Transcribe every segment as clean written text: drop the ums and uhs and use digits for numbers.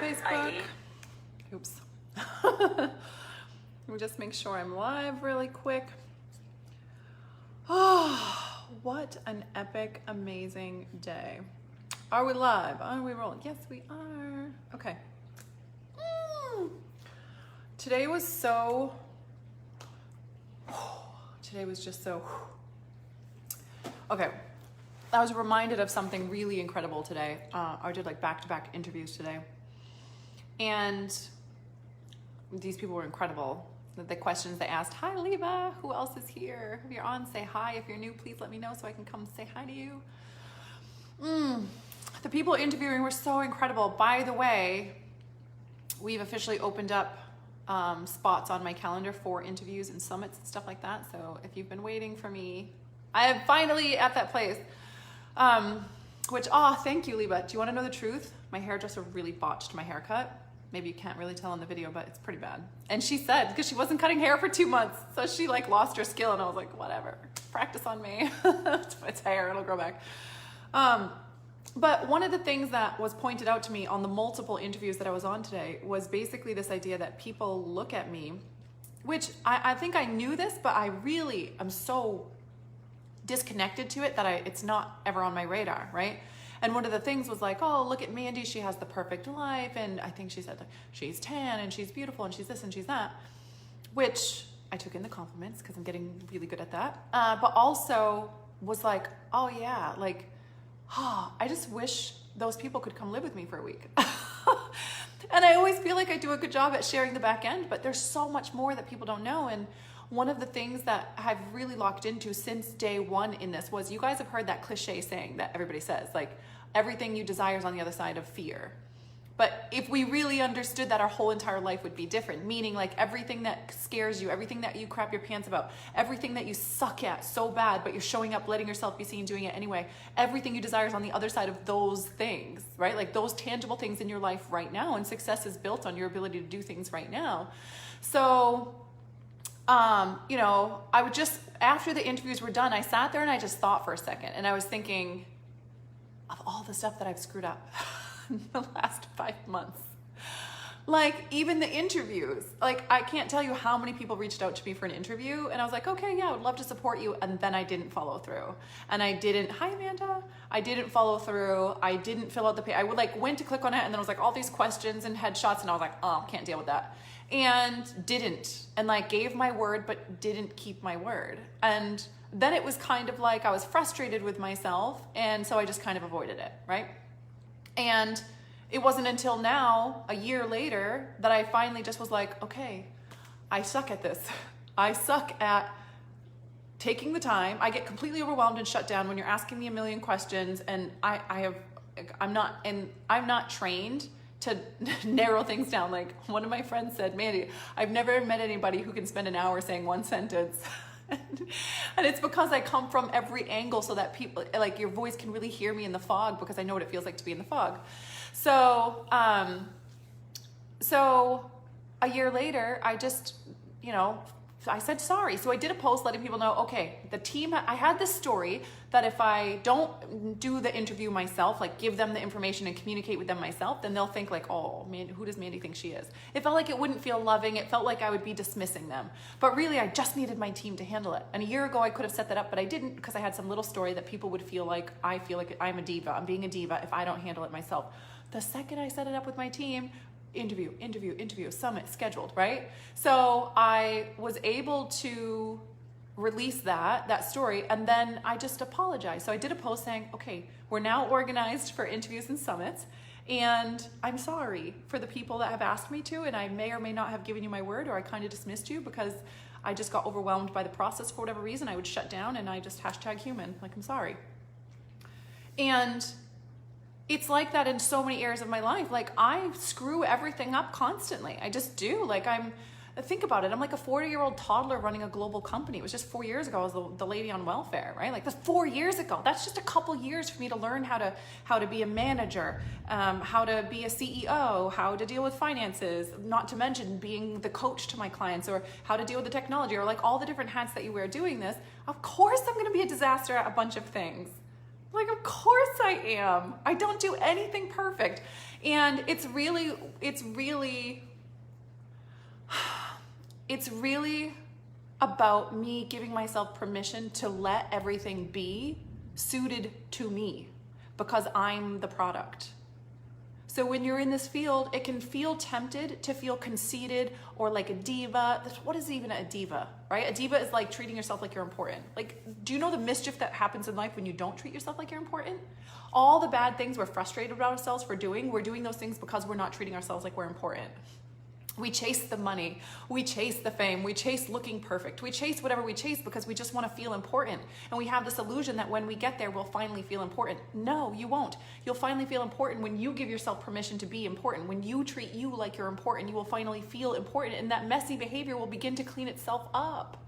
Facebook. Oops. Let me just make sure I'm live really quick. Oh, what an epic, amazing day. Are we live? Are we rolling? Yes, we are. Okay. Today was so, today was just so, okay. I was reminded of something really incredible today. I did like back-to-back interviews today. And these people were incredible. The questions they asked, hi Leva, who else is here? If you're on, say hi. If you're new, please let me know so I can come say hi to you. The people interviewing were so incredible. By the way, we've officially opened up spots on my calendar for interviews and summits and stuff like that. So if you've been waiting for me, I am finally at that place. Thank you, Leva. Do you want to know the truth? My hairdresser really botched my haircut. Maybe you can't really tell in the video, but it's pretty bad. And she said, because she wasn't cutting hair for 2 months, so she like lost her skill, and I was like, whatever, practice on me. It's hair, it'll grow back. But one of the things that was pointed out to me on the multiple interviews that I was on today was basically this idea that people look at me, which I think I knew this, but I really am so disconnected to it that it's not ever on my radar, right? And one of the things was like, oh, look at Mandy, she has the perfect life, and I think she said like, she's tan and she's beautiful and she's this and she's that, which I took in the compliments because I'm getting really good at that, but also was like, oh yeah, like, I just wish those people could come live with me for a week. And I always feel like I do a good job at sharing the back end, but there's so much more that people don't know. And one of the things that I've really locked into since day one in this was, you guys have heard that cliche saying that everybody says, like, everything you desire is on the other side of fear. But if we really understood that, our whole entire life would be different, meaning like everything that scares you, everything that you crap your pants about, everything that you suck at so bad, but you're showing up, letting yourself be seen, doing it anyway, everything you desire is on the other side of those things, right? Like those tangible things in your life right now, and success is built on your ability to do things right now. So, you know, I would just, after the interviews were done, I sat there and I just thought for a second, and I was thinking of all the stuff that I've screwed up in the last 5 months. Like even the interviews, like I can't tell you how many people reached out to me for an interview, and I was like, okay, yeah, I would love to support you. And then I didn't follow through, and I didn't, hi Amanda, I didn't follow through. I didn't fill out the page. I would like went to click on it, and then it was like all these questions and headshots, and I was like, oh, can't deal with that. And didn't, and like gave my word, but didn't keep my word. And then it was kind of like I was frustrated with myself, and so I just kind of avoided it, right? And it wasn't until now, a year later, that I finally just was like, okay, I suck at this. I suck at taking the time. I get completely overwhelmed and shut down when you're asking me a million questions, and I'm not trained to narrow things down. Like one of my friends said, Mandy, I've never met anybody who can spend an hour saying one sentence. And it's because I come from every angle so that people, like your voice can really hear me in the fog, because I know what it feels like to be in the fog. So, so a year later, I just, you know, I said sorry. So I did a post letting people know, okay, the team, I had this story that if I don't do the interview myself, like give them the information and communicate with them myself, then they'll think like, oh man, who does Mandy think she is? It felt like it wouldn't feel loving. It felt like I would be dismissing them. But really, I just needed my team to handle it. And a year ago, I could have set that up, but I didn't, because I had some little story that people would feel like I feel like I'm a diva. I'm being a diva if I don't handle it myself. The second I set it up with my team, interview, summit scheduled, right? So I was able to release that story, and then I just apologized. So I did a post saying, okay, we're now organized for interviews and summits, and I'm sorry for the people that have asked me to, and I may or may not have given you my word, or I kind of dismissed you because I just got overwhelmed by the process for whatever reason. I would shut down, and I just #human, like I'm sorry. And it's like that in so many areas of my life. Like I screw everything up constantly. I just do. Like think about it. I'm like a 40-year-old toddler running a global company. It was just 4 years ago I was the lady on welfare, right? Like that's 4 years ago. That's just a couple years for me to learn how to be a manager, how to be a CEO, how to deal with finances, not to mention being the coach to my clients, or how to deal with the technology, or like all the different hats that you wear doing this. Of course I'm going to be a disaster at a bunch of things. Like, of course I am. I don't do anything perfect. And it's really about me giving myself permission to let everything be suited to me, because I'm the product. So when you're in this field, it can feel tempted to feel conceited or like a diva. What is even a diva, right? A diva is like treating yourself like you're important. Like, do you know the mischief that happens in life when you don't treat yourself like you're important? All the bad things we're frustrated about ourselves for doing, we're doing those things because we're not treating ourselves like we're important. We chase the money, we chase the fame, we chase looking perfect, we chase whatever we chase because we just want to feel important. And we have this illusion that when we get there, we'll finally feel important. No, you won't. You'll finally feel important when you give yourself permission to be important. When you treat you like you're important, you will finally feel important, and that messy behavior will begin to clean itself up.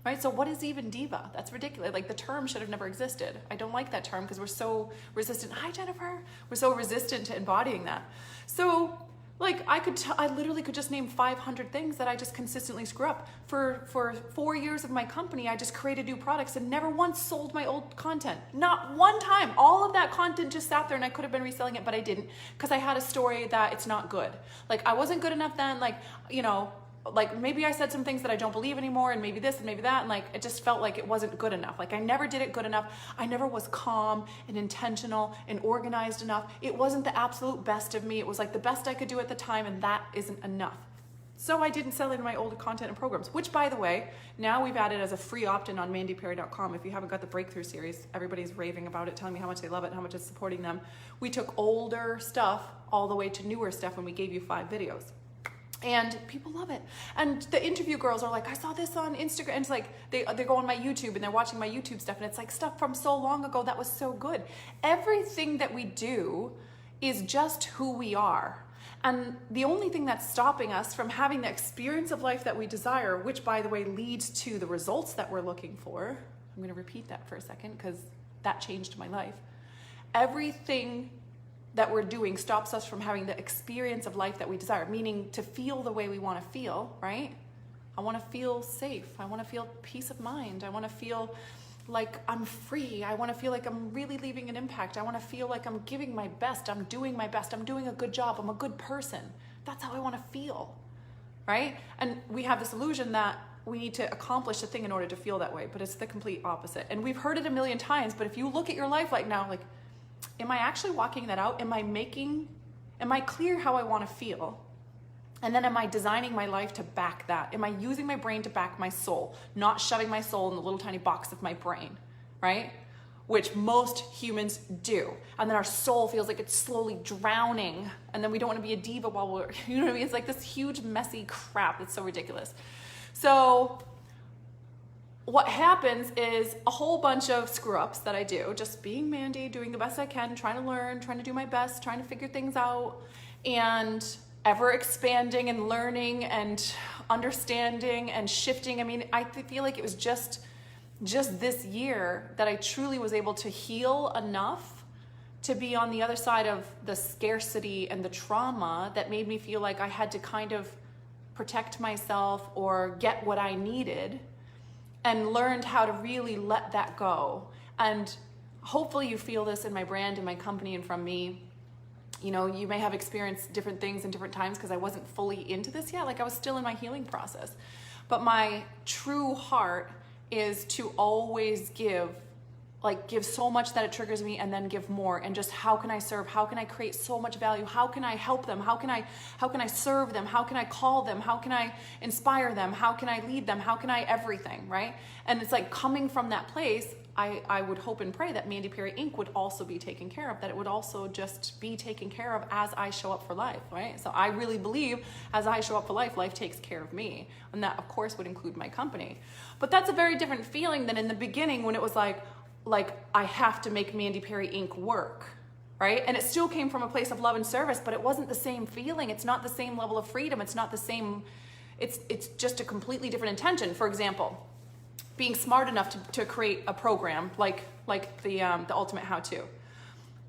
Right? So what is even diva? That's ridiculous. Like, the term should have never existed. I don't like that term because we're so resistant. Hi, Jennifer. We're so resistant to embodying that. So, like, I literally could just name 500 things that I just consistently screw up. For 4 years of my company, I just created new products and never once sold my old content. Not one time. All of that content just sat there, and I could have been reselling it, but I didn't, because I had a story that it's not good. Like, I wasn't good enough then, like, you know, like maybe I said some things that I don't believe anymore, and maybe this and maybe that, and like it just felt like it wasn't good enough. Like, I never did it good enough. I never was calm and intentional and organized enough. It wasn't the absolute best of me. It was like the best I could do at the time, and that isn't enough. So I didn't sell any of my old content and programs, which, by the way, now we've added as a free opt-in on mandyperry.com. If you haven't got the Breakthrough series, everybody's raving about it, telling me how much they love it and how much it's supporting them. We took older stuff all the way to newer stuff, and we gave you 5 videos. And people love it. And the interview girls are like, I saw this on Instagram. And it's like, they go on my YouTube and they're watching my YouTube stuff, and it's like stuff from so long ago that was so good. Everything that we do is just who we are. And the only thing that's stopping us from having the experience of life that we desire, which, by the way, leads to the results that we're looking for. I'm going to repeat that for a second because that changed my life. Everything that we're doing stops us from having the experience of life that we desire, meaning to feel the way we want to feel, right? I want to feel safe. I want to feel peace of mind. I want to feel like I'm free. I want to feel like I'm really leaving an impact. I want to feel like I'm giving my best. I'm doing my best. I'm doing a good job. I'm a good person. That's how I want to feel, right? And we have this illusion that we need to accomplish a thing in order to feel that way, but it's the complete opposite. And we've heard it a million times, but if you look at your life like now, like, am I actually walking that out? Am I clear how I want to feel? And then am I designing my life to back that? Am I using my brain to back my soul, not shoving my soul in the little tiny box of my brain, right? Which most humans do. And then our soul feels like it's slowly drowning, and then we don't want to be a diva while we're, you know what I mean? It's like this huge messy crap. It's so ridiculous. So what happens is a whole bunch of screw ups that I do, just being Mandy, doing the best I can, trying to learn, trying to do my best, trying to figure things out, and ever expanding and learning and understanding and shifting. I mean, I feel like it was just this year that I truly was able to heal enough to be on the other side of the scarcity and the trauma that made me feel like I had to kind of protect myself or get what I needed, and learned how to really let that go. And hopefully you feel this in my brand and my company and from me. You know, you may have experienced different things in different times because I wasn't fully into this yet. Like, I was still in my healing process. But my true heart is to always give so much that it triggers me, and then give more. And just, how can I serve? How can I create so much value? How can I help them? How can I serve them? How can I call them? How can I inspire them? How can I lead them? How can I everything, right? And it's like, coming from that place, I would hope and pray that Mandy Perry Inc. would also be taken care of, that it would also just be taken care of as I show up for life, right? So I really believe as I show up for life, life takes care of me. And that, of course, would include my company. But that's a very different feeling than in the beginning, when it was like I have to make Mandy Perry Inc. work, right? And it still came from a place of love and service, but it wasn't the same feeling. It's not the same level of freedom. It's not the same, it's just a completely different intention. For example, being smart enough to create a program like the Ultimate How-To.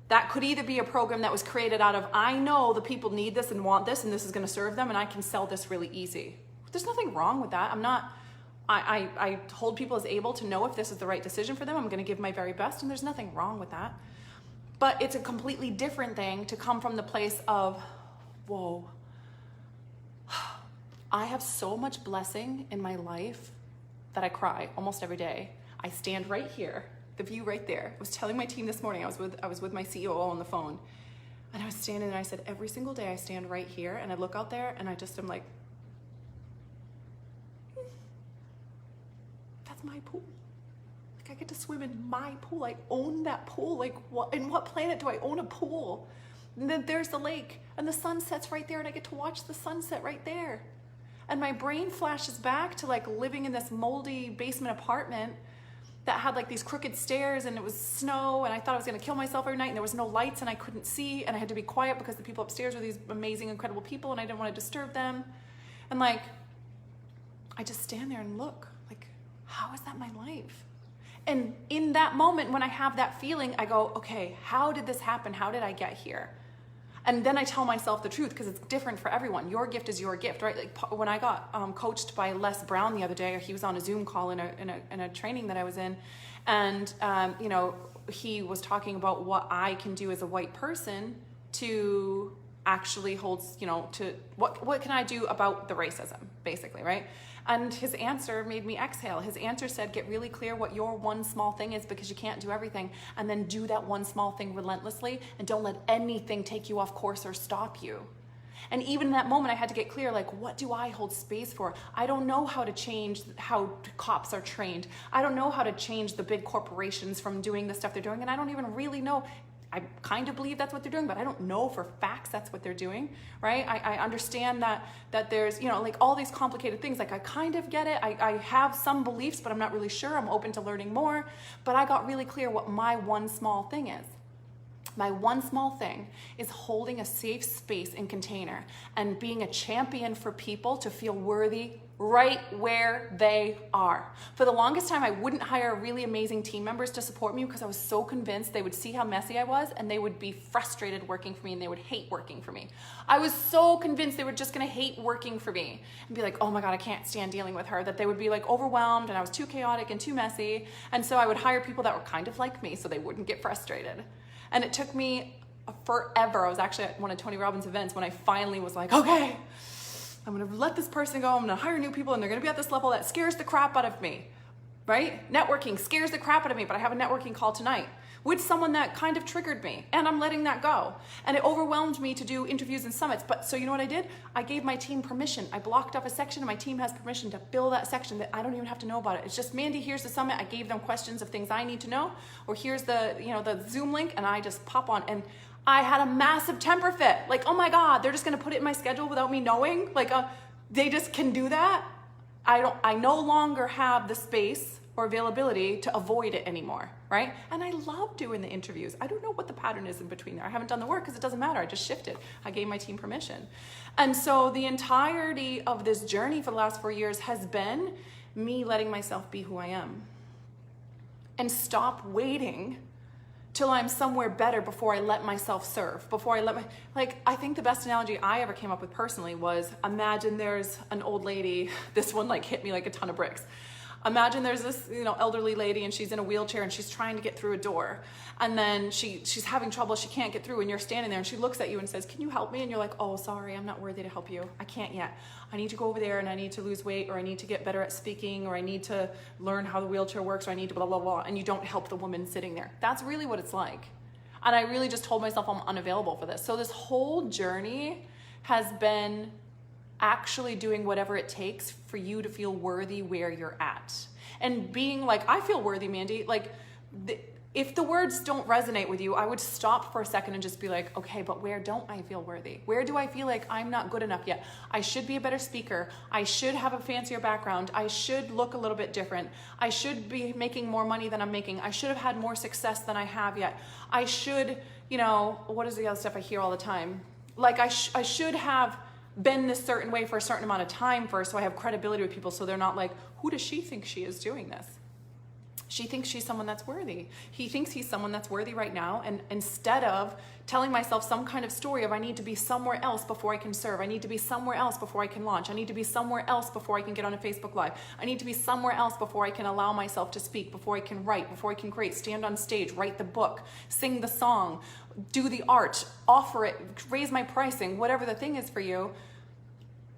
That could either be a program that was created out of, I know the people need this and want this, and this is going to serve them, and I can sell this really easy. There's nothing wrong with that. I hold people as able to know if this is the right decision for them. I'm going to give my very best, and there's nothing wrong with that. But it's a completely different thing to come from the place of, whoa, I have so much blessing in my life that I cry almost every day. I stand right here, the view right there. I was telling my team this morning, I was with my CEO on the phone, and I was standing there and I said, every single day I stand right here and I look out there and I just am like, that's my pool. Like, I get to swim in my pool. I own that pool. Like, what, in what planet do I own a pool? And then there's the lake and the sun sets right there and I get to watch the sunset right there. And my brain flashes back to like living in this moldy basement apartment that had like these crooked stairs, and it was snow, and I thought I was gonna kill myself every night, and there was no lights and I couldn't see, and I had to be quiet because the people upstairs were these amazing, incredible people, and I didn't want to disturb them. And like, I just stand there and look, like, how is that my life? And in that moment, when I have that feeling, I go, okay, how did this happen? How did I get here? And then I tell myself the truth, because it's different for everyone. Your gift is your gift, right? Like when I got coached by Les Brown the other day, he was on a Zoom call in a training that I was in, and you know, he was talking about what I can do as a white person to actually hold, you know, to what can I do about the racism, basically, right? And his answer made me exhale. His answer said, get really clear what your one small thing is, because you can't do everything, and then do that one small thing relentlessly, and don't let anything take you off course or stop you. And even in that moment, I had to get clear, like, what do I hold space for? I don't know how to change how cops are trained. I don't know how to change the big corporations from doing the stuff they're doing, and I don't even really know. I kind of believe that's what they're doing, but I don't know for facts that's what they're doing, right? I understand that there's, you know, like all these complicated things. Like, I kind of get it. I have some beliefs, but I'm not really sure. I'm open to learning more. But I got really clear what my one small thing is. My one small thing is holding a safe space and container and being a champion for people to feel worthy right where they are. For the longest time, I wouldn't hire really amazing team members to support me because I was so convinced they would see how messy I was and they would be frustrated working for me and they would hate working for me. I was so convinced they were just gonna hate working for me and be like, oh my God, I can't stand dealing with her, that they would be like overwhelmed and I was too chaotic and too messy. And so I would hire people that were kind of like me so they wouldn't get frustrated. And it took me forever. I was actually at one of Tony Robbins' events when I finally was like, okay, I'm gonna let this person go, I'm gonna hire new people and they're gonna be at this level that scares the crap out of me, right? Networking scares the crap out of me, but I have a networking call tonight with someone that kind of triggered me, and I'm letting that go. And it overwhelmed me to do interviews and summits. But so you know what I did? I gave my team permission. I blocked off a section and my team has permission to fill that section that I don't even have to know about it. It's just, Mandy, here's the summit. I gave them questions of things I need to know, or here's the, you know, the Zoom link, and I just pop on. And I had a massive temper fit. Like, oh my God, they're just gonna put it in my schedule without me knowing? Like, they just can do that? I no longer have the space or availability to avoid it anymore, right? And I love doing the interviews. I don't know what the pattern is in between there. I haven't done the work because it doesn't matter. I just shifted. I gave my team permission. And so the entirety of this journey for the last 4 years has been me letting myself be who I am and stop waiting till I'm somewhere better before I let myself serve, before I let my, like, I think the best analogy I ever came up with personally was, imagine there's an old lady, this one like hit me like a ton of bricks. Imagine there's this, you know, elderly lady and she's in a wheelchair and she's trying to get through a door, and then she's having trouble, she can't get through, and you're standing there and she looks at you and says, can you help me? And you're like, oh, sorry, I'm not worthy to help you. I can't yet. I need to go over there and I need to lose weight, or I need to get better at speaking, or I need to learn how the wheelchair works, or I need to blah, blah, blah. And you don't help the woman sitting there. That's really what it's like. And I really just told myself I'm unavailable for this. So this whole journey has been actually doing whatever it takes for you to feel worthy where you're at. And being like, I feel worthy, Mandy. Like, if the words don't resonate with you, I would stop for a second and just be like, okay, but where don't I feel worthy? Where do I feel like I'm not good enough yet? I should be a better speaker. I should have a fancier background. I should look a little bit different. I should be making more money than I'm making. I should have had more success than I have yet. I should, you know, what is the other stuff I hear all the time? Like, I should have been this certain way for a certain amount of time first, so I have credibility with people, so they're not like, who does she think she is doing this? She thinks she's someone that's worthy. He thinks he's someone that's worthy right now. And instead of telling myself some kind of story of I need to be somewhere else before I can serve, I need to be somewhere else before I can launch, I need to be somewhere else before I can get on a Facebook Live, I need to be somewhere else before I can allow myself to speak, before I can write, before I can create, stand on stage, write the book, sing the song, do the art, offer it, raise my pricing, whatever the thing is for you,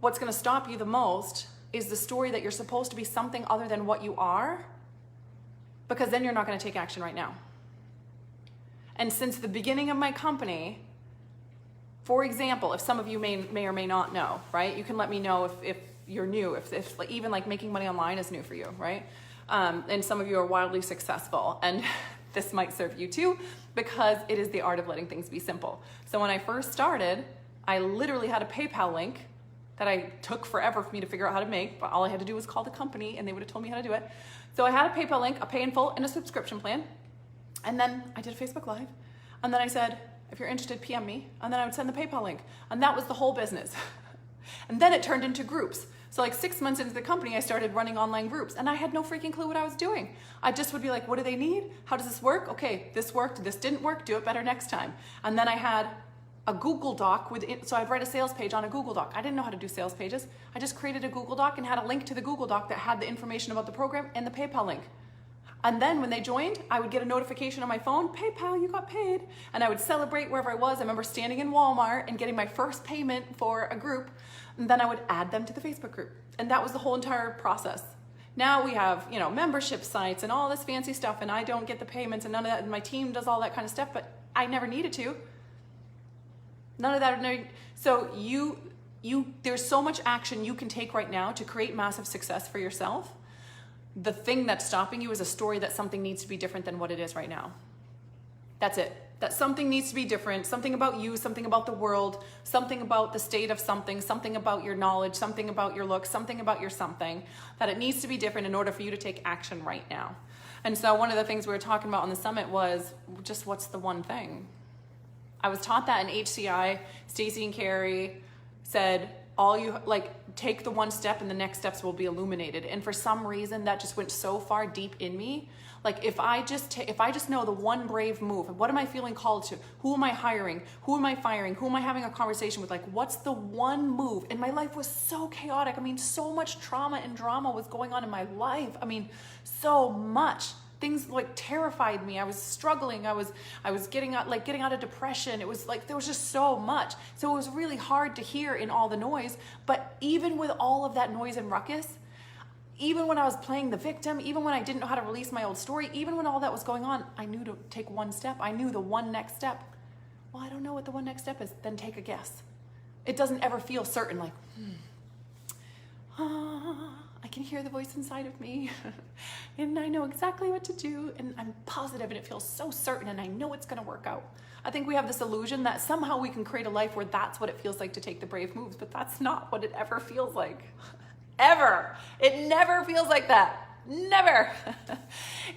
what's going to stop you the most is the story that you're supposed to be something other than what you are, because then you're not going to take action right now. And since the beginning of my company, for example, if some of you may or may not know, right? You can let me know if you're new, if like, even like making money online is new for you, right? And some of you are wildly successful, and this might serve you too, because it is the art of letting things be simple. So when I first started, I literally had a PayPal link that I took forever for me to figure out how to make, but all I had to do was call the company and they would have told me how to do it. So I had a PayPal link, a pay in full, and a subscription plan. And then I did a Facebook Live. And then I said, if you're interested, PM me. And then I would send the PayPal link. And that was the whole business. And then it turned into groups. So like 6 months into the company, I started running online groups, and I had no freaking clue what I was doing. I just would be like, what do they need? How does this work? Okay, this worked, this didn't work, do it better next time. And then I had a Google Doc with it, so I'd write a sales page on a Google Doc. I didn't know how to do sales pages. I just created a Google Doc and had a link to the Google Doc that had the information about the program and the PayPal link. And then when they joined, I would get a notification on my phone, PayPal, you got paid. And I would celebrate wherever I was. I remember standing in Walmart and getting my first payment for a group. And then I would add them to the Facebook group. And that was the whole entire process. Now we have, membership sites and all this fancy stuff, and I don't get the payments and none of that. And my team does all that kind of stuff, but I never needed to. None of that. So there's so much action you can take right now to create massive success for yourself. The thing that's stopping you is a story that something needs to be different than what it is right now. That's it. That something needs to be different, something about you, something about the world, something about the state of something about your knowledge, something about your look, something about your something, that it needs to be different in order for you to take action right now. And so one of the things we were talking about on the summit was just what's the one thing? I was taught that in HCI. Stacy and Carrie said, take the one step and the next steps will be illuminated. And for some reason that just went so far deep in me. Like if I just know the one brave move, what am I feeling called to? Who am I hiring? Who am I firing? Who am I having a conversation with? Like, what's the one move? And my life was so chaotic. I mean, so much trauma and drama was going on in my life. I mean, so much. Things like terrified me. I was struggling. I was getting out of depression. It was like there was just so much. So it was really hard to hear in all the noise. But even with all of that noise and ruckus, even when I was playing the victim, even when I didn't know how to release my old story, even when all that was going on, I knew to take one step. I knew the one next step. Well, I don't know what the one next step is. Then take a guess. It doesn't ever feel certain, like, I can hear the voice inside of me and I know exactly what to do, and I'm positive, and it feels so certain, and I know it's going to work out. I think we have this illusion that somehow we can create a life where that's what it feels like to take the brave moves, but that's not what it ever feels like. Ever. It never feels like that. Never.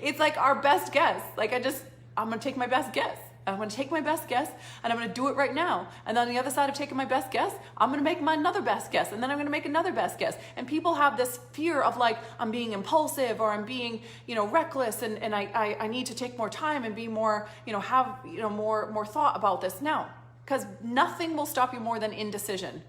It's like our best guess. Like I'm going to take my best guess. I'm going to take my best guess, and I'm going to do it right now. And then on the other side of taking my best guess, I'm going to make another best guess, and then I'm going to make another best guess. And people have this fear of like, I'm being impulsive, or I'm being, reckless, and I need to take more time and be more, have, more thought about this. No, because nothing will stop you more than indecision.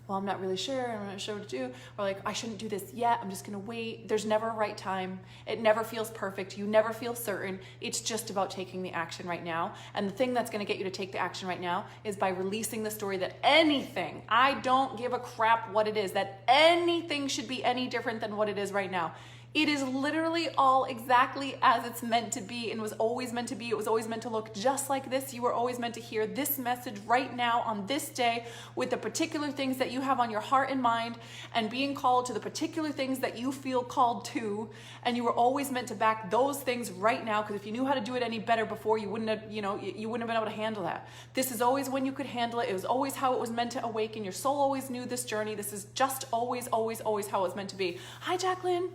Well, I'm not really sure, I'm not sure what to do, or like, I shouldn't do this yet, I'm just gonna wait. There's never a right time. It never feels perfect. You never feel certain. It's just about taking the action right now. And the thing that's gonna get you to take the action right now is by releasing the story that anything, I don't give a crap what it is, that anything should be any different than what it is right now. It is literally all exactly as it's meant to be and was always meant to be. It was always meant to look just like this. You were always meant to hear this message right now on this day with the particular things that you have on your heart and mind, and being called to the particular things that you feel called to. And you were always meant to back those things right now, because if you knew how to do it any better before, you wouldn't have, you wouldn't have been able to handle that. This is always when you could handle it. It was always how it was meant to awaken. Your soul always knew this journey. This is just always, always, always how it was meant to be. Hi, Jacqueline.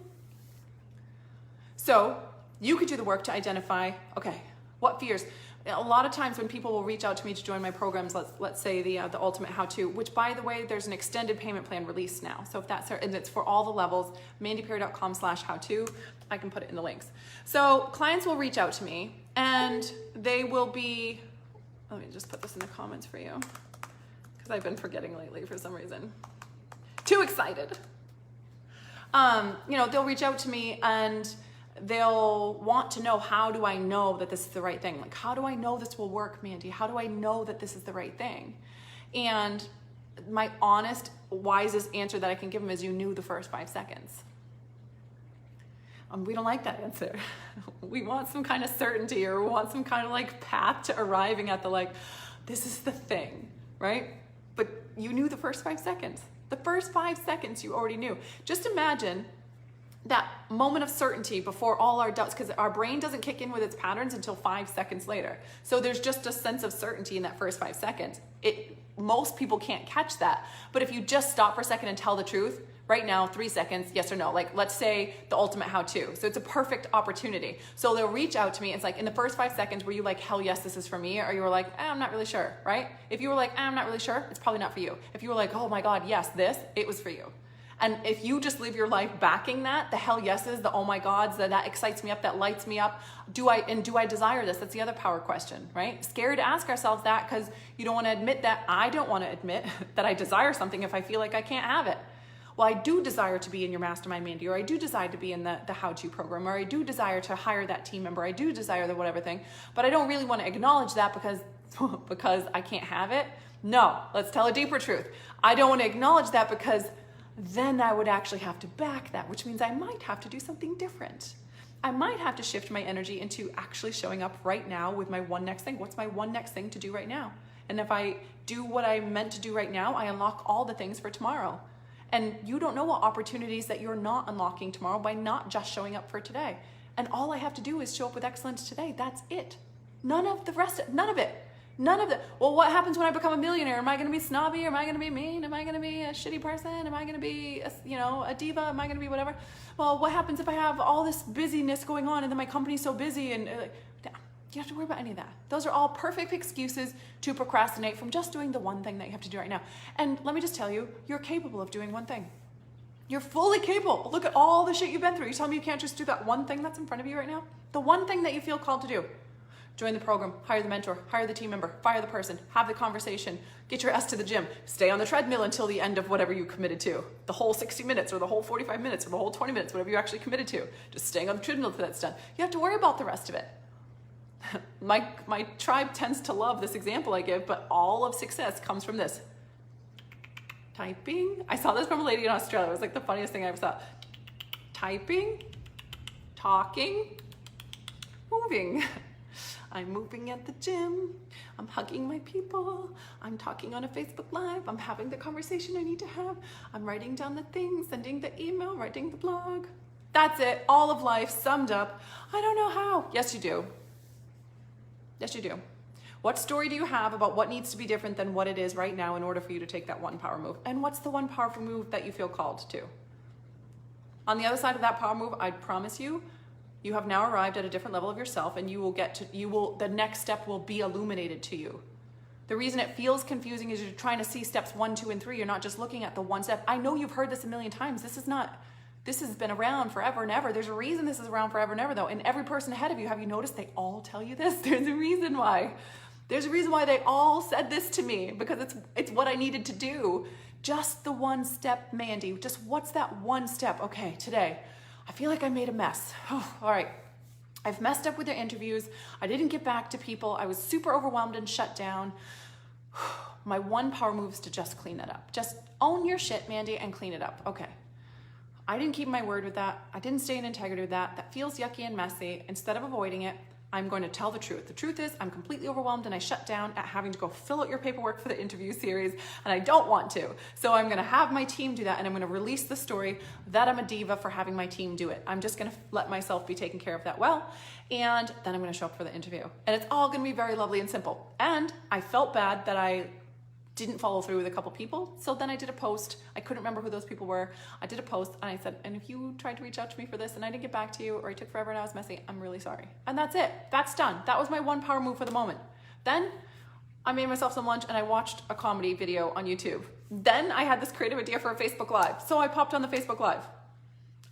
So you could do the work to identify, okay, what fears? A lot of times when people will reach out to me to join my programs, let's say the Ultimate How-To, which by the way, there's an extended payment plan released now. So if that's, and it's for all the levels, mandyperry.com/how-to. I can put it in the links. So clients will reach out to me and they will be, let me just put this in the comments for you because I've been forgetting lately for some reason. Too excited. You know, they'll reach out to me and they'll want to know, how do I know that this is the right thing? Like, how do I know this will work, Mandy? How do I know that this is the right thing? And my honest, wisest answer that I can give them is, you knew the first 5 seconds. We don't like that answer. We want some kind of certainty, or we want some kind of like path to arriving at the like, this is the thing, right? But you knew the first 5 seconds. The first 5 seconds you already knew. Just imagine that moment of certainty before all our doubts, because our brain doesn't kick in with its patterns until 5 seconds later. So there's just a sense of certainty in that first 5 seconds. Most people can't catch that. But if you just stop for a second and tell the truth, right now, 3 seconds, yes or no. Like, let's say the Ultimate How-To. So it's a perfect opportunity. So they'll reach out to me. It's like, in the first 5 seconds, were you like, hell yes, this is for me? Or you were like, I'm not really sure, right? If you were like, I'm not really sure, it's probably not for you. If you were like, oh my God, yes, this, it was for you. And if you just live your life backing that, the hell yeses, the oh my gods, that excites me up, that lights me up, do I desire this? That's the other power question, right? Scary to ask ourselves that because you don't want to admit that. I don't want to admit that I desire something if I feel like I can't have it. Well, I do desire to be in your mastermind, Mandy, or I do desire to be in the How-To program, or I do desire to hire that team member, I do desire the whatever thing, but I don't really want to acknowledge that because I can't have it. No, let's tell a deeper truth. I don't want to acknowledge that because then I would actually have to back that, which means I might have to do something different. I might have to shift my energy into actually showing up right now with my one next thing. What's my one next thing to do right now? And if I do what I meant to do right now, I unlock all the things for tomorrow. And you don't know what opportunities that you're not unlocking tomorrow by not just showing up for today. And all I have to do is show up with excellence today. That's it. None of the rest, none of it. None of the, well, what happens when I become a millionaire? Am I going to be snobby? Am I going to be mean? Am I going to be a shitty person? Am I going to be, a diva? Am I going to be whatever? Well, what happens if I have all this busyness going on and then my company's so busy and you don't have to worry about any of that. Those are all perfect excuses to procrastinate from just doing the one thing that you have to do right now. And let me just tell you, you're capable of doing one thing. You're fully capable. Look at all the shit you've been through. You tell me you can't just do that one thing that's in front of you right now? The one thing that you feel called to do. Join the program, hire the mentor, hire the team member, fire the person, have the conversation, get your ass to the gym, stay on the treadmill until the end of whatever you committed to. The whole 60 minutes or the whole 45 minutes or the whole 20 minutes, whatever you actually committed to. Just staying on the treadmill until that's done. You have to worry about the rest of it. My tribe tends to love this example I give, but all of success comes from this. Typing. I saw this from a lady in Australia. It was like the funniest thing I ever saw. Typing, talking, moving. I'm moving at the gym. I'm hugging my people. I'm talking on a Facebook Live. I'm having the conversation I need to have. I'm writing down the things, sending the email, writing the blog. That's it. All of life summed up. I don't know how. Yes, you do. Yes, you do. What story do you have about what needs to be different than what it is right now in order for you to take that one power move? And what's the one powerful move that you feel called to? On the other side of that power move, I promise you, you have now arrived at a different level of yourself, and the next step will be illuminated to you. The reason it feels confusing is you're trying to see steps 1, 2, and 3. You're not just looking at the one step. I know you've heard this a million times. This has been around forever and ever. There's a reason this is around forever and ever though. And every person ahead of you, have you noticed they all tell you this? There's a reason why. There's a reason why they all said this to me, because it's what I needed to do. Just the one step, Mandy. Just what's that one step? Okay, today, I feel like I made a mess. Oh, all right. I've messed up with the interviews. I didn't get back to people. I was super overwhelmed and shut down. My one power move is to just clean that up. Just own your shit, Mandy, and clean it up. Okay. I didn't keep my word with that. I didn't stay in integrity with that. That feels yucky and messy. Instead of avoiding it, I'm going to tell the truth. The truth is I'm completely overwhelmed and I shut down at having to go fill out your paperwork for the interview series, and I don't want to. So I'm going to have my team do that, and I'm going to release the story that I'm a diva for having my team do it. I'm just going to let myself be taken care of that well, and then I'm going to show up for the interview. And it's all going to be very lovely and simple. And I felt bad that I didn't follow through with a couple people. So then I did a post. I couldn't remember who those people were. I did a post and I said, and if you tried to reach out to me for this and I didn't get back to you, or it took forever and I was messy, I'm really sorry. And that's it. That's done. That was my one power move for the moment. Then I made myself some lunch and I watched a comedy video on YouTube. Then I had this creative idea for a Facebook Live. So I popped on the Facebook Live.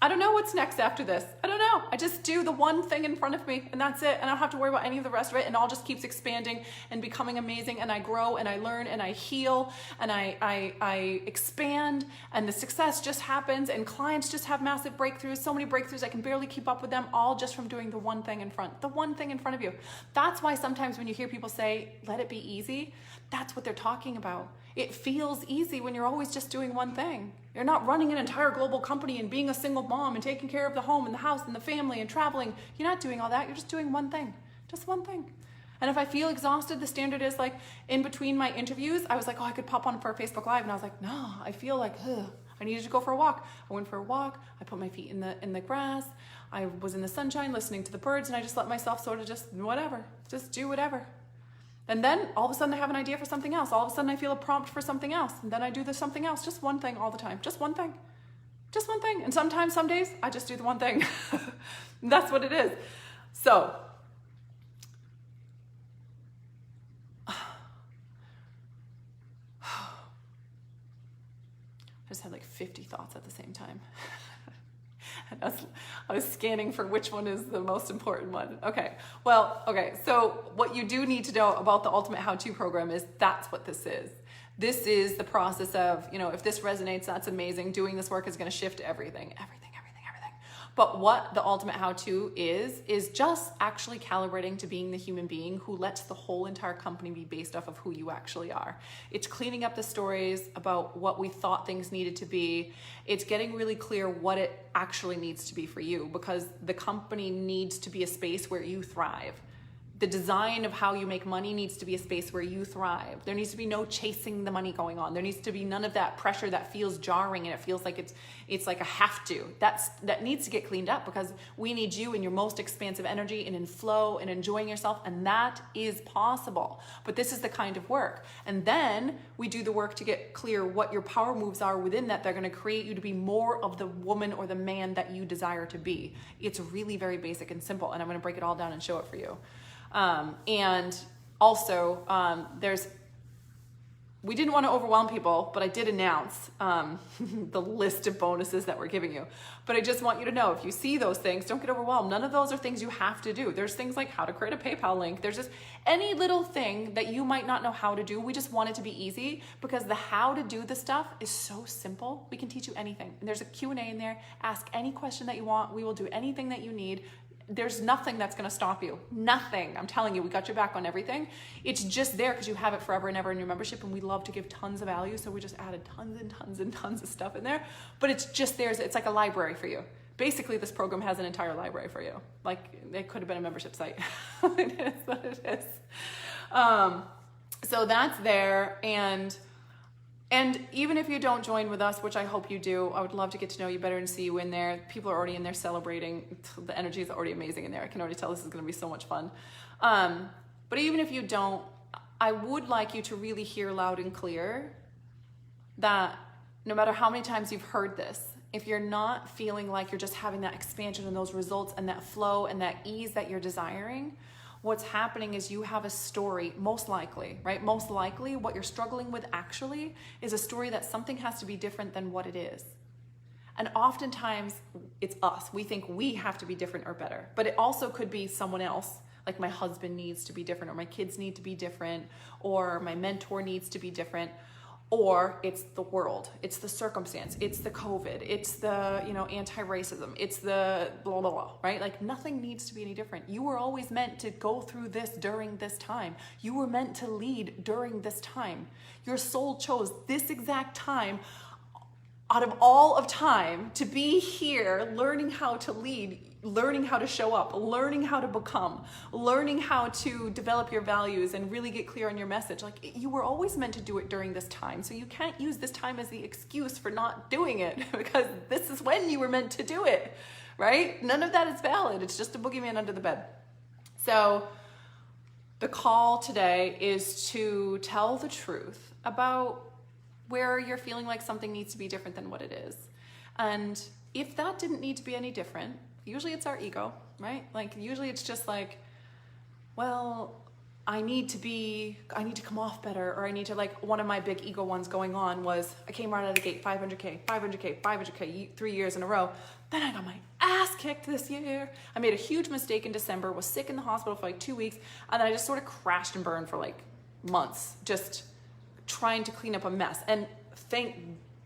I don't know what's next after this. I don't know. I just do the one thing in front of me and that's it. And I don't have to worry about any of the rest of it. And all just keeps expanding and becoming amazing. And I grow and I learn and I heal and I expand, and the success just happens, and clients just have massive breakthroughs. So many breakthroughs I can barely keep up with them, all just from doing the one thing in front. The one thing in front of you. That's why sometimes when you hear people say, let it be easy, that's what they're talking about. It feels easy when you're always just doing one thing. You're not running an entire global company and being a single mom and taking care of the home and the house and the family and traveling. You're not doing all that. You're just doing one thing. Just one thing. And if I feel exhausted, the standard is like in between my interviews, I was like, oh, I could pop on for a Facebook Live. And I was like, no, I feel like, I needed to go for a walk. I went for a walk. I put my feet in the grass. I was in the sunshine listening to the birds, and I just let myself sort of just whatever, just do whatever. And then all of a sudden I have an idea for something else. All of a sudden I feel a prompt for something else. And then I do something else. Just one thing all the time. Just one thing. Just one thing. And sometimes, some days, I just do the one thing. That's what it is. So, I just had like 50 thoughts at the same time. I was scanning for which one is the most important one. Okay, so what you do need to know about the Ultimate How-To program is that's what this is. This is the process of, if this resonates, that's amazing. Doing this work is going to shift everything. But what the Ultimate How-To is just actually calibrating to being the human being who lets the whole entire company be based off of who you actually are. It's cleaning up the stories about what we thought things needed to be. It's getting really clear what it actually needs to be for you, because the company needs to be a space where you thrive. The design of how you make money needs to be a space where you thrive. There needs to be no chasing the money going on. There needs to be none of that pressure that feels jarring and it feels like it's like a have to. That needs to get cleaned up, because we need you in your most expansive energy and in flow and enjoying yourself, and that is possible. But this is the kind of work. And then we do the work to get clear what your power moves are within that. They're going to create you to be more of the woman or the man that you desire to be. It's really very basic and simple, and I'm going to break it all down and show it for you. And also, we didn't want to overwhelm people, but I did announce the list of bonuses that we're giving you. But I just want you to know, if you see those things, don't get overwhelmed. None of those are things you have to do. There's things like how to create a PayPal link. There's just any little thing that you might not know how to do. We just want it to be easy, because the how to do the stuff is so simple. We can teach you anything. And there's a Q&A in there. Ask any question that you want. We will do anything that you need. There's nothing that's going to stop you. Nothing. I'm telling you, we got your back on everything. It's just there because you have it forever and ever in your membership, and we love to give tons of value. So we just added tons and tons and tons of stuff in there, but it's just there. It's like a library for you. Basically, this program has an entire library for you. Like, it could have been a membership site. It is what it is. So that's there. And even if you don't join with us, which I hope you do, I would love to get to know you better and see you in there. People are already in there celebrating. The energy is already amazing in there. I can already tell this is going to be so much fun. But even if you don't, I would like you to really hear loud and clear that no matter how many times you've heard this, if you're not feeling like you're just having that expansion and those results and that flow and that ease that you're desiring, what's happening is you have a story, most likely, right? Most likely what you're struggling with actually is a story that something has to be different than what it is. And oftentimes it's us. We think we have to be different or better, but it also could be someone else. Like, my husband needs to be different, or my kids need to be different, or my mentor needs to be different. Or it's the world, it's the circumstance, it's the COVID, it's the, anti-racism, it's the blah, blah, blah, right? Like, nothing needs to be any different. You were always meant to go through this during this time. You were meant to lead during this time. Your soul chose this exact time out of all of time to be here, learning how to lead, learning how to show up, learning how to become, learning how to develop your values and really get clear on your message. Like, you were always meant to do it during this time. So you can't use this time as the excuse for not doing it, because this is when you were meant to do it, right? None of that is valid. It's just a boogeyman under the bed. So The call today is to tell the truth about where you're feeling like something needs to be different than what it is. And if that didn't need to be any different, usually it's our ego, right? Like usually it's just like, well, I need to come off better, or I need to, like, one of my big ego ones going on was I came right out of the gate, 500K, 500K, 500K, 3 years in a row. Then I got my ass kicked this year. I made a huge mistake in December, was sick in the hospital for like 2 weeks, and then I just sort of crashed and burned for like months, just trying to clean up a mess. And thank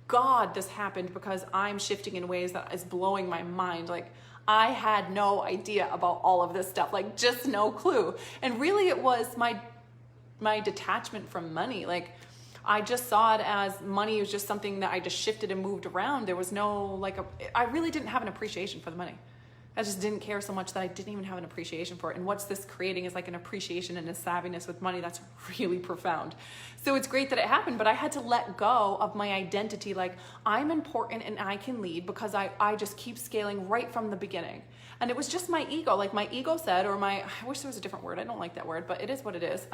God this happened, because I'm shifting in ways that is blowing my mind. Like, I had no idea about all of this stuff, like just no clue. And really it was my detachment from money. Like, I just saw it as money was just something that I just shifted and moved around. There was no, I really didn't have an appreciation for the money. I just didn't care so much that I didn't even have an appreciation for it. And what's this creating is like an appreciation and a savviness with money that's really profound. So it's great that it happened, but I had to let go of my identity. Like, I'm important and I can lead, because I just keep scaling right from the beginning. And it was just my ego. Like, my ego said, or I wish there was a different word. I don't like that word, but it is what it is.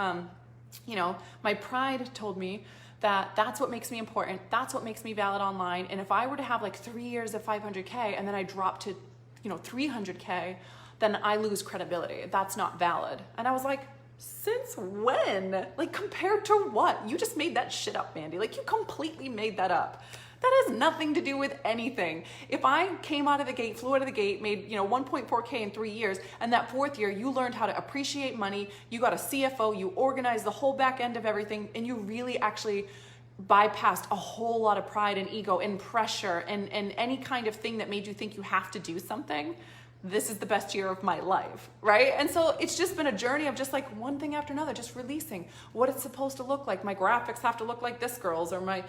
You know, my pride told me that that's what makes me important. That's what makes me valid online. And if I were to have like 3 years of 500K and then I drop to 300K, then I lose credibility. That's not valid. And I was like, since when? Like, compared to what? You just made that shit up, Mandy. Like, you completely made that up. That has nothing to do with anything. If I came out of the gate, flew out of the gate, made 1.4K in 3 years, and that 4th year you learned how to appreciate money, you got a CFO, you organized the whole back end of everything, and you really actually bypassed a whole lot of pride and ego and pressure and any kind of thing that made you think you have to do something, this is the best year of my life, right? And so it's just been a journey of just like one thing after another, just releasing what it's supposed to look like. My graphics have to look like this girl's, or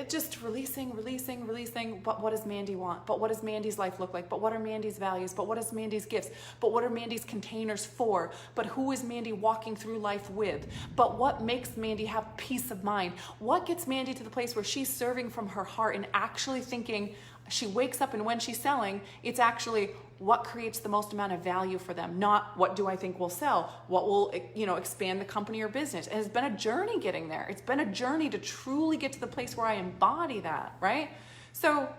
just releasing. But what does Mandy want? But what does Mandy's life look like? But what are Mandy's values? But what is Mandy's gifts? But what are Mandy's containers for? But who is Mandy walking through life with? But what makes Mandy have peace of mind? What gets Mandy to the place where she's serving from her heart and actually thinking, she wakes up and when she's selling, it's actually what creates the most amount of value for them, not what do I think will sell, what will expand the company or business. And it's been a journey getting there. It's been a journey to truly get to the place where I embody that, right? So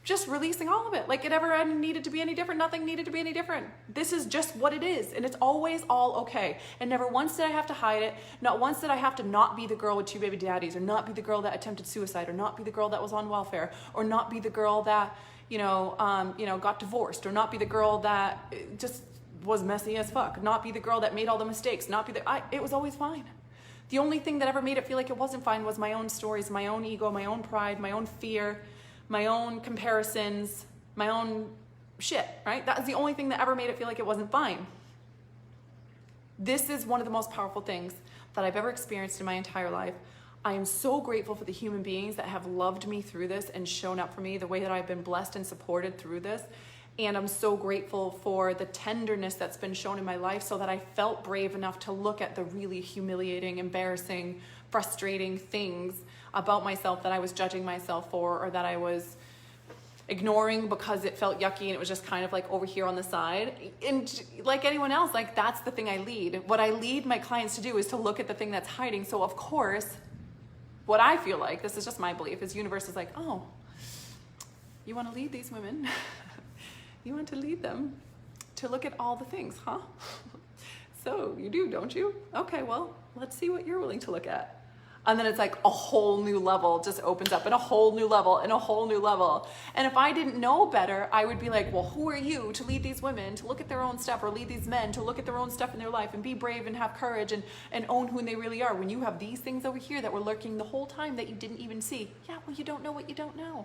just releasing all of it. Like, it never needed to be any different. Nothing needed to be any different. This is just what it is. And it's always all okay. And never once did I have to hide it. Not once did I have to not be the girl with 2 baby daddies, or not be the girl that attempted suicide, or not be the girl that was on welfare, or not be the girl that, got divorced, or not be the girl that just was messy as fuck, not be the girl that made all the mistakes, it was always fine. The only thing that ever made it feel like it wasn't fine was my own stories, my own ego, my own pride, my own fear, my own comparisons, my own shit, right? That was the only thing that ever made it feel like it wasn't fine. This is one of the most powerful things that I've ever experienced in my entire life. I am so grateful for the human beings that have loved me through this and shown up for me the way that I've been blessed and supported through this. And I'm so grateful for the tenderness that's been shown in my life, so that I felt brave enough to look at the really humiliating, embarrassing, frustrating things about myself that I was judging myself for, or that I was ignoring because it felt yucky and it was just kind of like over here on the side. And like anyone else, like, that's the thing I lead. What I lead my clients to do is to look at the thing that's hiding. So of course, what I feel like, this is just my belief, is universe is like, oh, you want to lead these women? You want to lead them to look at all the things, huh? So you do, don't you? Okay, well, let's see what you're willing to look at. And then it's like a whole new level just opens up, and a whole new level and a whole new level. And if I didn't know better, I would be like, well, who are you to lead these women to look at their own stuff, or lead these men to look at their own stuff in their life and be brave and have courage and own who they really are, when you have these things over here that were lurking the whole time that you didn't even see? Yeah, well, you don't know what you don't know.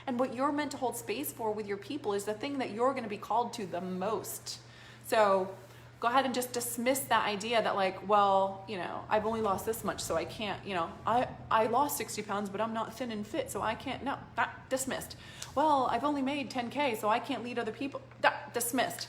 And what you're meant to hold space for with your people is the thing that you're going to be called to the most. So go ahead and just dismiss that idea that, like, well, I've only lost this much, so I can't, I lost 60 pounds, but I'm not thin and fit, so I can't. No, that dismissed. Well, I've only made 10K, so I can't lead other people. That dismissed.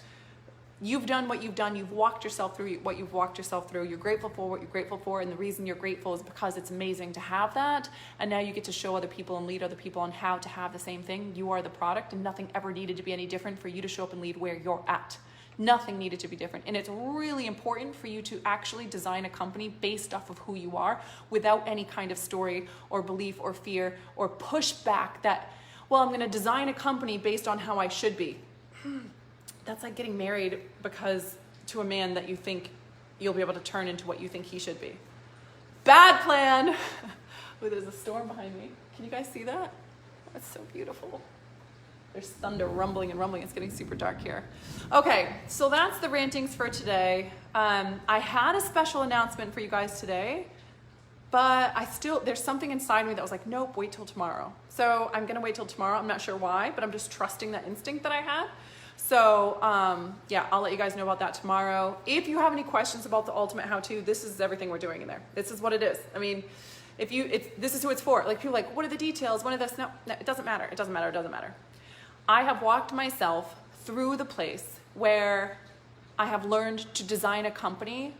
You've done what you've done. You've walked yourself through what you've walked yourself through. You're grateful for what you're grateful for. And the reason you're grateful is because it's amazing to have that. And now you get to show other people and lead other people on how to have the same thing. You are the product, and nothing ever needed to be any different for you to show up and lead where you're at. Nothing needed to be different. And it's really important for you to actually design a company based off of who you are without any kind of story or belief or fear or pushback that, well, I'm going to design a company based on how I should be. That's like getting married because to a man that you think you'll be able to turn into what you think he should be. Bad plan. Oh, there's a storm behind me. Can you guys see that? That's so beautiful. There's thunder rumbling and rumbling. It's getting super dark here. Okay, so that's the rantings for today. I had a special announcement for you guys today, but there's something inside me that was like, nope, wait till tomorrow. So I'm gonna wait till tomorrow. I'm not sure why, but I'm just trusting that instinct that I had. So yeah, I'll let you guys know about that tomorrow. If you have any questions about the ultimate how-to, this is everything we're doing in there. This is what it is. I mean, this is who it's for. Like people are like, what are the details? What are this? No, it doesn't matter. It doesn't matter. It doesn't matter. I have walked myself through the place where I have learned to design a company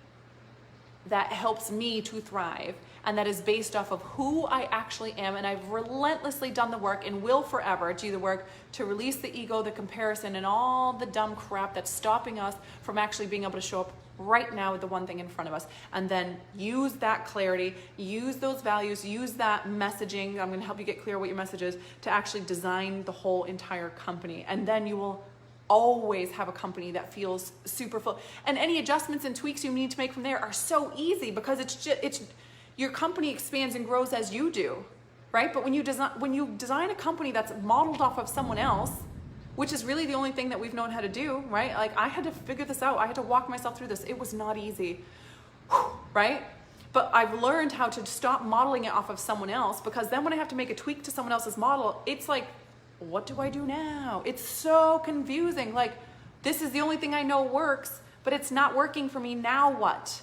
that helps me to thrive and that is based off of who I actually am. And I've relentlessly done the work and will forever do the work to release the ego, the comparison, and all the dumb crap that's stopping us from actually being able to show up right now with the one thing in front of us, and then use that clarity, use those values, use that messaging. I'm going to help you get clear what your message is to actually design the whole entire company. And then you will always have a company that feels super full. And any adjustments and tweaks you need to make from there are so easy because it's your company expands and grows as you do, right? But when you design a company that's modeled off of someone else, which is really the only thing that we've known how to do, right? Like I had to figure this out. I had to walk myself through this. It was not easy, right? But I've learned how to stop modeling it off of someone else, because then when I have to make a tweak to someone else's model, it's like, what do I do now? It's so confusing. Like, this is the only thing I know works, but it's not working for me. Now what?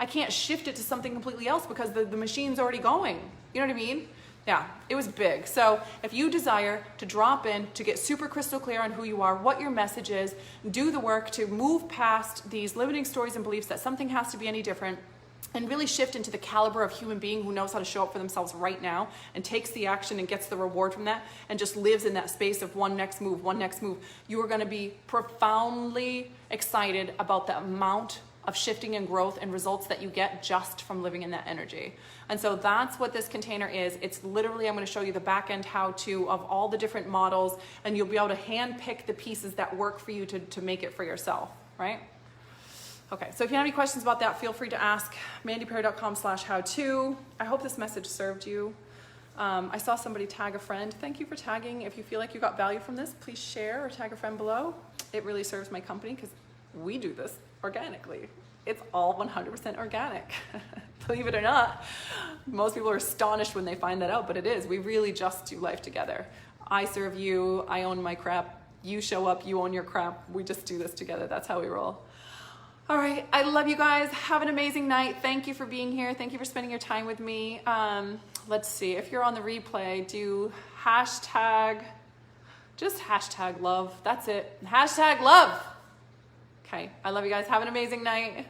I can't shift it to something completely else because the machine's already going. You know what I mean? Yeah, it was big. So if you desire to drop in, to get super crystal clear on who you are, what your message is, do the work to move past these limiting stories and beliefs that something has to be any different, and really shift into the caliber of human being who knows how to show up for themselves right now and takes the action and gets the reward from that and just lives in that space of one next move, you are going to be profoundly excited about the amount of shifting and growth and results that you get just from living in that energy. And so that's what this container is. It's literally, I'm going to show you the back end how-to of all the different models, and you'll be able to hand pick the pieces that work for you to make it for yourself, right? Okay, so if you have any questions about that, feel free to ask. mandyperry.com/how-to. I hope this message served you. I saw somebody tag a friend. Thank you for tagging. If you feel like you got value from this, please share or tag a friend below. It really serves my company because we do this organically. It's all 100% organic. Believe it or not. Most people are astonished when they find that out, but it is. We really just do life together. I serve you, I own my crap, you show up, you own your crap. We just do this together. That's how we roll. All right, I love you guys. Have an amazing night. Thank you for being here. Thank you for spending your time with me. Let's see, if you're on the replay, do just hashtag love. That's it. Hashtag love. Okay, I love you guys. Have an amazing night.